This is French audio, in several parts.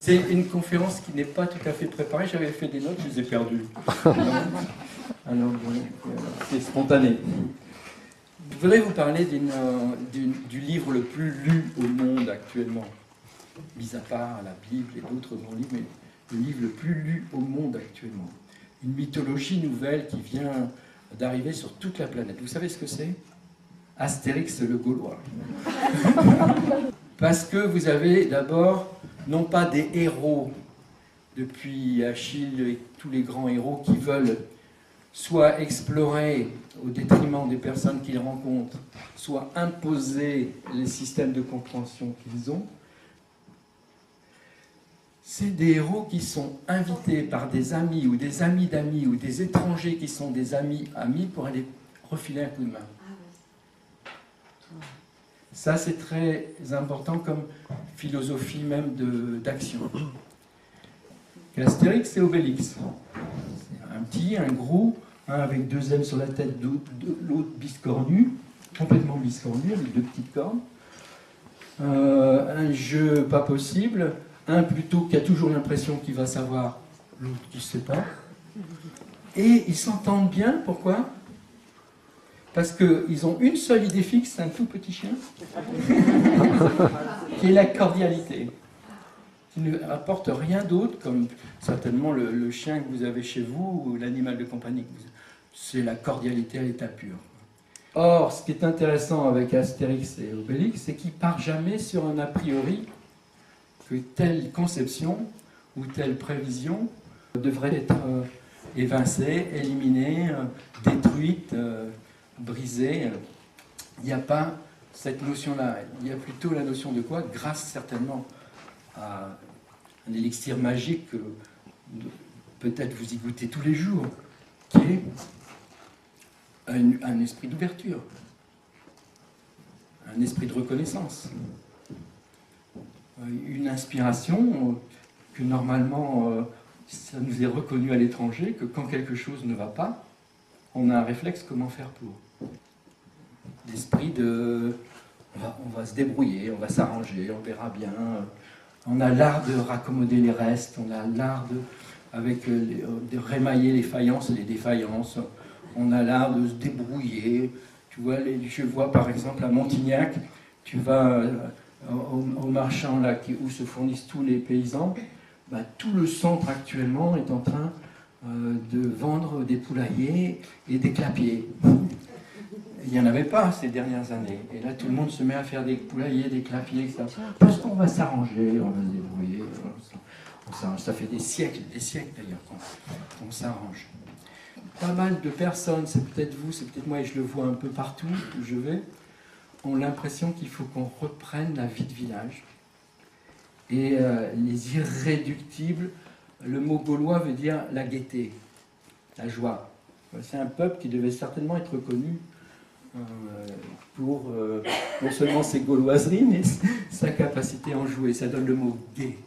C'est une conférence qui n'est pas tout à fait préparée. J'avais fait des notes, je les ai perdues. Alors, c'est spontané. Je voudrais vous parler du livre le plus lu au monde actuellement. Mis à part la Bible et d'autres grands livres, mais le livre le plus lu au monde actuellement. Une mythologie nouvelle qui vient d'arriver sur toute la planète. Vous savez ce que c'est? Astérix le Gaulois. Parce que vous avez d'abord, non pas des héros, depuis Achille et tous les grands héros qui veulent soit explorer au détriment des personnes qu'ils rencontrent, soit imposer les systèmes de compréhension qu'ils ont. C'est des héros qui sont invités par des amis ou des amis d'amis ou des étrangers qui sont des amis pour aller refiler un coup de main. Ça, c'est très important comme philosophie même d'action. Astérix et Obélix. Un petit, un gros, un avec deux ailes sur la tête, l'autre biscornu, complètement biscornu, avec deux petites cornes. Un jeu pas possible, un plutôt qui a toujours l'impression qu'il va savoir, l'autre qui ne sait pas. Et ils s'entendent bien, pourquoi ? Parce qu'ils ont une seule idée fixe, un tout petit chien, qui est la cordialité, qui ne apporte rien d'autre, comme certainement le chien que vous avez chez vous, ou l'animal de compagnie que vous avez. C'est la cordialité à l'état pur. Or, ce qui est intéressant avec Astérix et Obélix, c'est qu'ils ne partent jamais sur un a priori que telle conception ou telle prévision devrait être évincée, éliminée, détruite, brisée. Il n'y a pas cette notion-là. Il y a plutôt la notion de quoi? Grâce certainement à un élixir magique que peut-être vous y goûtez tous les jours, qui est un esprit d'ouverture, un esprit de reconnaissance, une inspiration que normalement ça nous est reconnu à l'étranger, que quand quelque chose ne va pas, on a un réflexe comment faire pour. L'esprit de on va se débrouiller, on va s'arranger, on verra bien. On a l'art de raccommoder les restes, on a l'art de rémailler les faïences et les défaillances. On a l'art de se débrouiller. Tu vois, je vois par exemple à Montignac, tu vas au marchand là, où se fournissent tous les paysans, bah, tout le centre actuellement est en train de vendre des poulaillers et des clapiers. Il n'y en avait pas ces dernières années. Et là, tout le monde se met à faire des poulaillers, des clapiers, etc. Parce qu'on va s'arranger, on va se débrouiller. Ça fait des siècles d'ailleurs qu'on s'arrange. Pas mal de personnes, c'est peut-être vous, c'est peut-être moi, et je le vois un peu partout où je vais, ont l'impression qu'il faut qu'on reprenne la vie de village. Et les irréductibles, le mot gaulois veut dire la gaieté, la joie. C'est un peuple qui devait certainement être reconnu pour non seulement ses gauloiseries, mais sa capacité à en jouer. Ça donne le mot gai.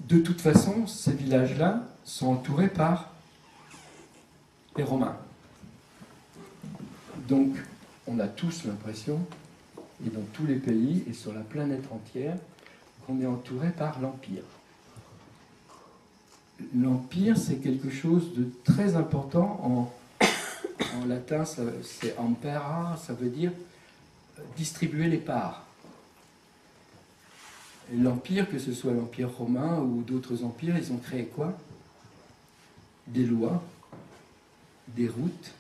De toute façon, ces villages-là sont entourés par les Romains. Donc, on a tous l'impression, et dans tous les pays, et sur la planète entière, qu'on est entouré par l'Empire. L'Empire, c'est quelque chose de très important. En latin, c'est impera, ça veut dire distribuer les parts. Et l'Empire, que ce soit l'Empire romain ou d'autres empires, ils ont créé quoi? Des lois, des routes,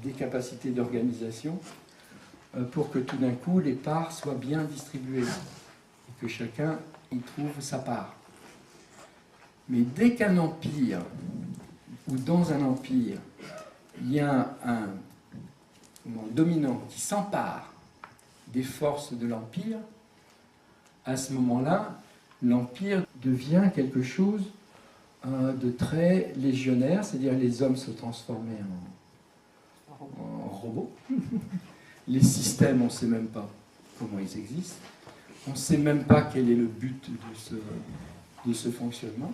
des capacités d'organisation, pour que tout d'un coup les parts soient bien distribuées et que chacun y trouve sa part. Mais dès qu'un empire, ou dans un empire, il y a un dominant qui s'empare des forces de l'empire, à ce moment-là, l'empire devient quelque chose de très légionnaire, c'est-à-dire les hommes se transformaient en robots. Les systèmes, on ne sait même pas comment ils existent. On ne sait même pas quel est le but de ce fonctionnement.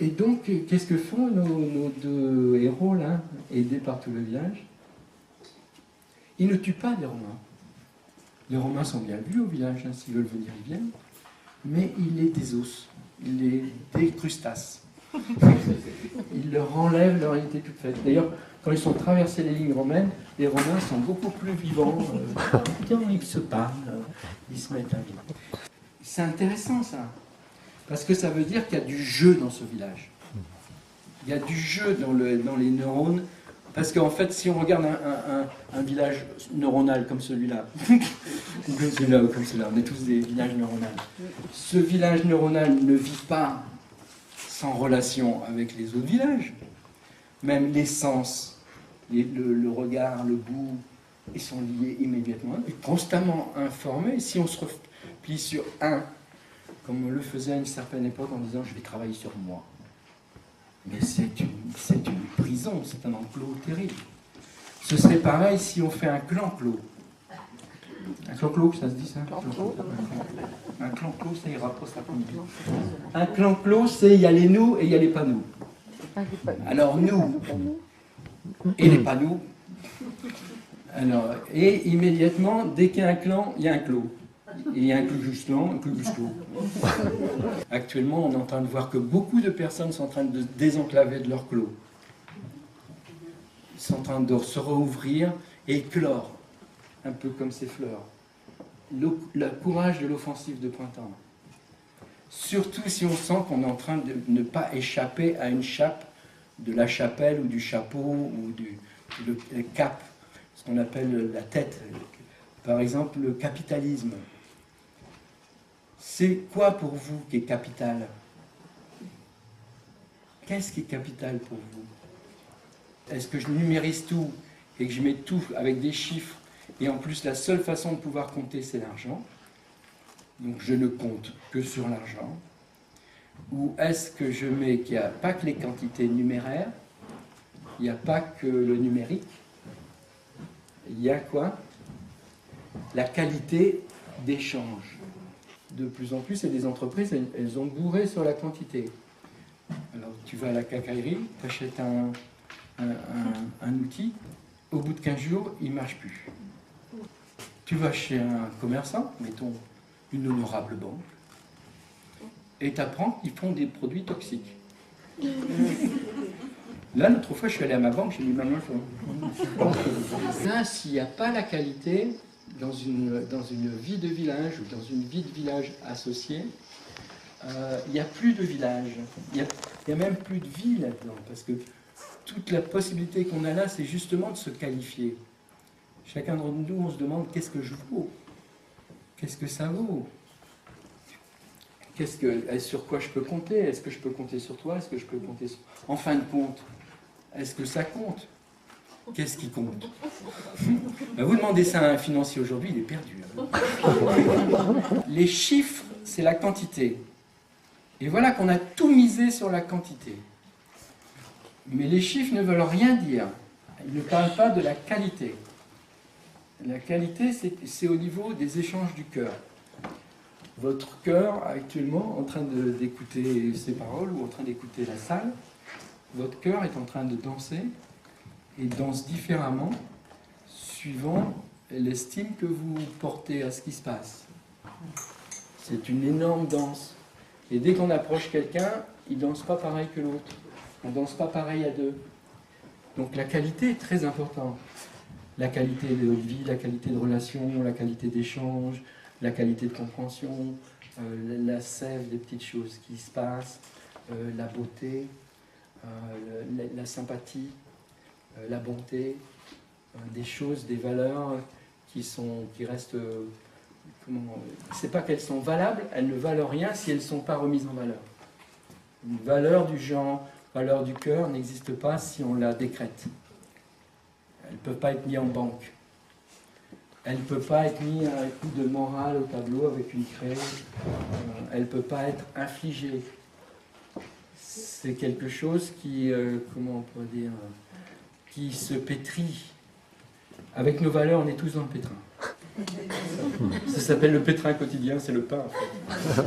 Et donc, qu'est-ce que font nos deux héros, là, aidés par tout le village? Ils ne tuent pas les Romains. Les Romains sont bien vus au village, hein, s'ils veulent venir, ils viennent. mais il est des os, il est des crustacés. Il leur enlève leur unité toute faite. D'ailleurs, quand ils sont traversés les lignes romaines, les Romains sont beaucoup plus vivants. Ils se parlent, ils se mettent à vivre. C'est intéressant ça, parce que ça veut dire qu'il y a du jeu dans ce village. Il y a du jeu dans les neurones, parce qu'en fait, si on regarde un village neuronal comme celui-là, comme celui-là ou comme celui-là, on est tous des villages neuronaux. Ce village neuronal ne vit pas sans relation avec les autres villages. Même les sens, le regard, le goût, ils sont liés immédiatement, et constamment informés. Si on se replie sur un, comme on le faisait à une certaine époque en disant « je vais travailler sur moi », mais c'est une prison, c'est un enclos terrible. Ce serait pareil si on fait un clan-clos. Un clan-clos, ça se dit ça? Un clan-clos, ça ira pas, ça après-midi. Un clan-clos, c'est il y a les nous et il y a les pas nous. Alors nous et les pas nous. Alors, et immédiatement, dès qu'il y a un clan, il y a un clos. Et il y a un clan, un clos. Actuellement, on est en train de voir que beaucoup de personnes sont en train de désenclaver de leur clos. Ils sont en train de se rouvrir et éclore, un peu comme ces fleurs. Le courage de l'offensive de printemps. Surtout si on sent qu'on est en train de ne pas échapper à une chape de la chapelle ou du chapeau ou le cap, ce qu'on appelle la tête. Par exemple, le capitalisme. C'est quoi pour vous qui est capital? Qu'est-ce qui est capital pour vous? Est-ce que je numérise tout et que je mets tout avec des chiffres et en plus la seule façon de pouvoir compter c'est l'argent? Donc je ne compte que sur l'argent. Ou est-ce que je mets qu'il n'y a pas que les quantités numéraires, il n'y a pas que le numérique, il y a quoi? La qualité d'échange. De plus en plus, et des entreprises, elles ont bourré sur la quantité. Alors tu vas à la quincaillerie, tu achètes un outil, au bout de 15 jours, il ne marche plus. Tu vas chez un commerçant, mettons une honorable banque, et tu apprends qu'ils font des produits toxiques. Là, l'autre fois, je suis allé à ma banque, j'ai mis ma main sur le... Là, s'il n'y a pas la qualité, dans une vie de village ou dans une vie de village associée, il n'y a plus de village. Il n'y a même plus de vie là-dedans, parce que toute la possibilité qu'on a là, c'est justement de se qualifier. Chacun d'entre nous, on se demande qu'est-ce que je vaux? Qu'est-ce que ça vaut? Sur quoi je peux compter? Est-ce que je peux compter sur toi? Est-ce que je peux compter sur... En fin de compte, est-ce que ça compte? Qu'est-ce qui compte? Ben vous demandez ça à un financier aujourd'hui, il est perdu. Les chiffres, c'est la quantité. Et voilà qu'on a tout misé sur la quantité. Mais les chiffres ne veulent rien dire. Ils ne parlent pas de la qualité. La qualité, c'est au niveau des échanges du cœur. Votre cœur, actuellement, en train d'écouter ces paroles ou en train d'écouter la salle, votre cœur est en train de danser et danse différemment suivant l'estime que vous portez à ce qui se passe. C'est une énorme danse. Et dès qu'on approche quelqu'un, il ne danse pas pareil que l'autre. On ne danse pas pareil à deux. Donc la qualité est très importante. La qualité de vie, la qualité de relation, la qualité d'échange, la qualité de compréhension, la sève des petites choses qui se passent, la beauté, la sympathie, la bonté, des choses, des valeurs qui restent... c'est pas qu'elles sont valables, elles ne valent rien si elles ne sont pas remises en valeur. Une valeur du genre, valeur du cœur n'existe pas si on la décrète. Elle ne peut pas être mise en banque. Elle ne peut pas être mise à un coup de morale au tableau avec une craie. Elle ne peut pas être infligée. C'est quelque chose qui, comment on pourrait dire, qui se pétrit. Avec nos valeurs, on est tous dans le pétrin. Ça s'appelle le pétrin quotidien, c'est le pain en fait.